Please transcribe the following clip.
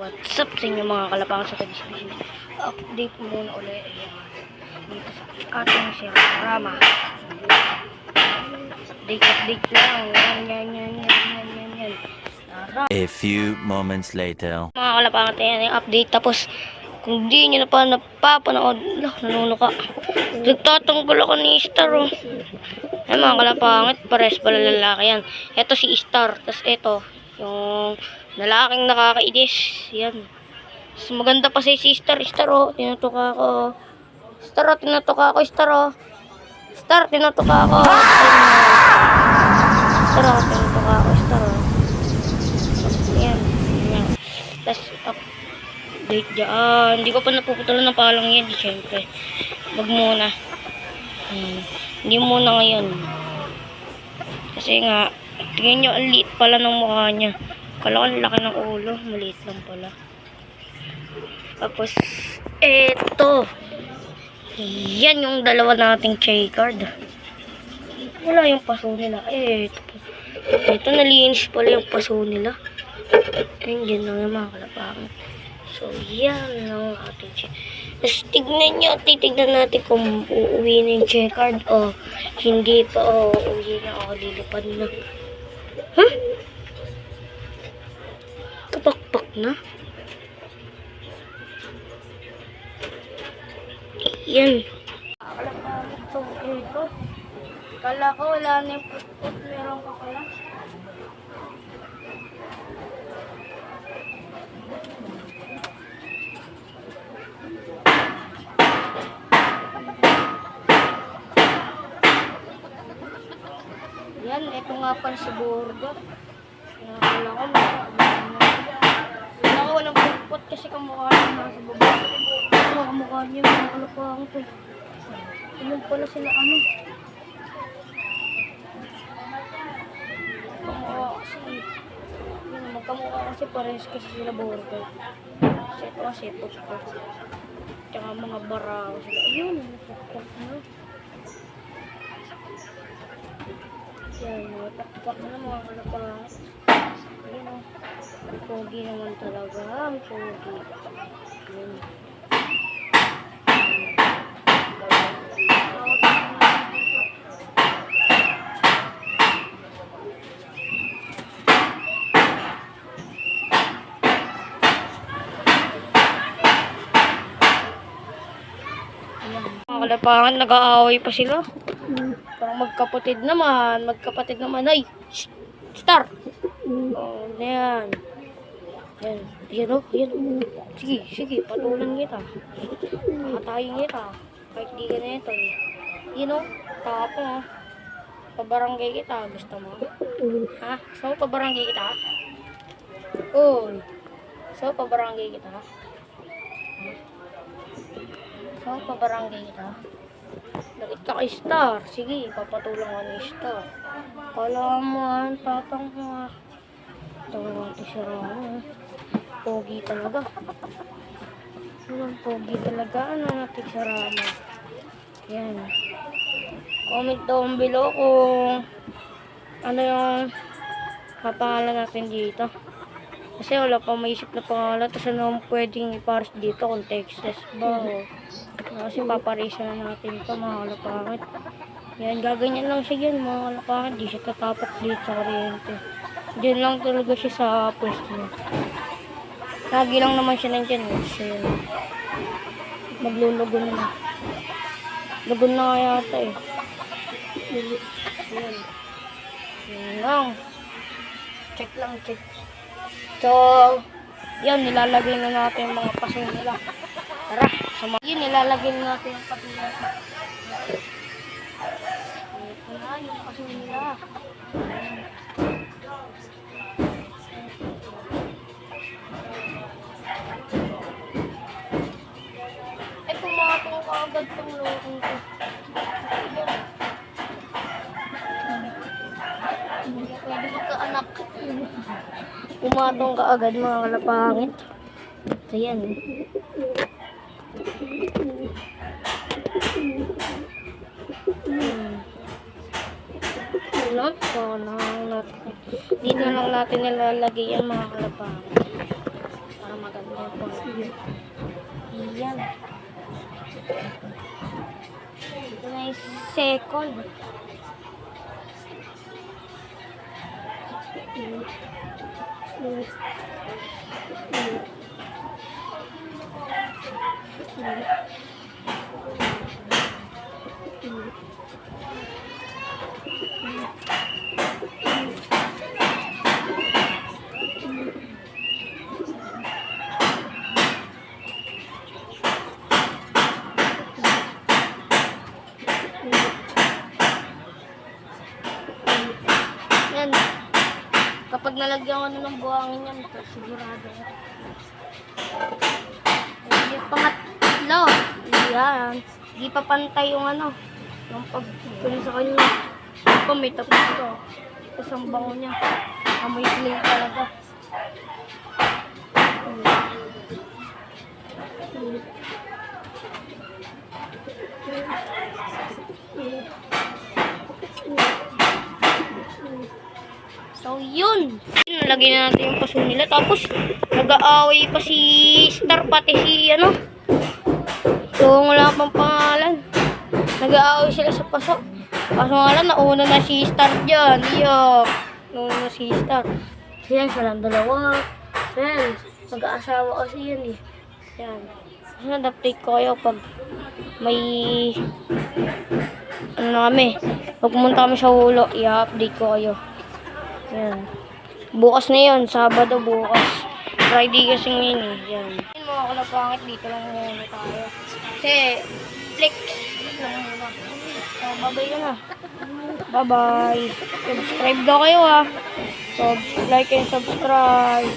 What's up sa inyo mga kalapang sa Kadisbisi? Update muna ulit dito sa ating Serrama. Update lang. Yan. A few moments later. Mga kalapang yan yung update. Tapos kung di nyo na pa napapanood, nanunuka. Nagtatanggol ako ni Star. Oh. Ay mga kalapangit, pares pala lalaki yan. Ito si Star. Tapos ito, yung lalaking nakakainis. Yan. Mas maganda pa si Star. Star oh, tinutuka ko. Star oh, tinutuka ko. Star oh. Star, tinutuka ko. Star oh, tinutuka ko. Star oh. Yan. Yan. Tapos update dyan. Hindi ko pa napuputalan ng palang yan. Siyempre. Wag muna. Hindi muna ngayon. Kasi nga, tingnan nyo, ang liit pala ng mukha niya. Kala ko ang laki ng ulo. Maliit lang pala. Tapos, eto. Yan yung dalawa nating J card. Wala yung paso nila. Eto. Eto, nalinis pala yung paso nila. Ayun, yan lang yung mga kalapangan. So, yan lang ating J card. Tapos, tignan nyo. Titignan natin kung uuwi na yung J card o hindi pa. O, uuwi na o lilipad na. Huh? Kapakpak na. Yan. Kala ko wala na yung put-put. Meron ka pala. Yan, ito nga pala si Borga. Kala ko walang put-put kasi kamukha niya nasa baba. Kamukha niya mga kalapang ito. Tumog pala sila ano. Magkamukha kasi pares kasi sila Borga. Kasi ito kasi put-put. Tsaka mga baraw sila. Ayun, put-put na. Yan, matakpak na mga kalapang. Ayun o. Ang pogi naman talaga. Ang pogi. Yan. Mga kalapangan, nag-aaway pa sila. Parang magkapatid naman. Ay! Star! Oh, yan. Yan. Yan o. Yan. Sige. Patulan kita. Nakatayin kita. Kahit di ka na ito eh. Yan o. Tapo o. Pabarangay kita. Gusto mo? Ha? So, pabarangay kita? Uy. So, pabarangay kita? So, pabarangay kita? Lakit ka kay Star. Sige, papatulang ka ni Star. Kala mo, tatang mo. Ito natin si Rama. Pogi talaga. Pogi talaga. Ano natin si Rama? Yan. Comment down below kung ano yung papangalan natin dito. Kasi wala pa maisip na pangalan. Tapos ano pwedeng ipares dito kung Texas ba o. Kasi paparisa na natin ito mga kalapangit. Yan, gaganyan lang siya yan mga kalapangit. Di siya tatapok dito sa kuryente. Diyan lang talaga siya sa pwesto niya. Lagi lang naman siya nandyan. So, maglulugon na. Lugon na nga yata eh. Yan. Yan lang. Check lang. So, yan, nilalagay na natin yung mga paso nila. Tara, yun, nilalagay na natin yung paso nila. Ito na, yung paso nila. Ay, pumatong ka agad itong lokong ko. Pwede magkaanak. Pumatong ka agad mga kalapangit. So yan. Dito lang natin nilalagay ang mga kalapangit. para maganda yung pag-view. Yan. Ito na yung second. Yan. Kapag nalagyan ko na ng buhangin yan, ito sigurado. Yung pangatlo. Yan. Hindi pa pantay yung ano. Yung pagkunin sa kanya. Ito may tapos ito. Tapos ang bango niya. Amoy clean talaga. So, yun. Nalagay na natin yung paso nila. Tapos, nag-aaway pa si Star, pati si, ano. So, wala pang pangalan. Nag-aaway sila sa paso. Kaso nga lang, nauna na si Star dyan. Iyak. Nauna na si Star. So, yan, siya lang dalawa. Yan. Mag-aasawa kasi yan eh. Yan. So, update ko kayo pag may, ano na kami. Pag pumunta kami sa ulo, i-update ko kayo. Yan. Bukas na yun. Sabado bukas. Friday kasi ngayon eh. Yan. Mga kalapangit dito lang muna tayo. Kasi flex lang muna. So, bye-bye na. Bye-bye. Subscribe daw kayo ah. So, like and subscribe.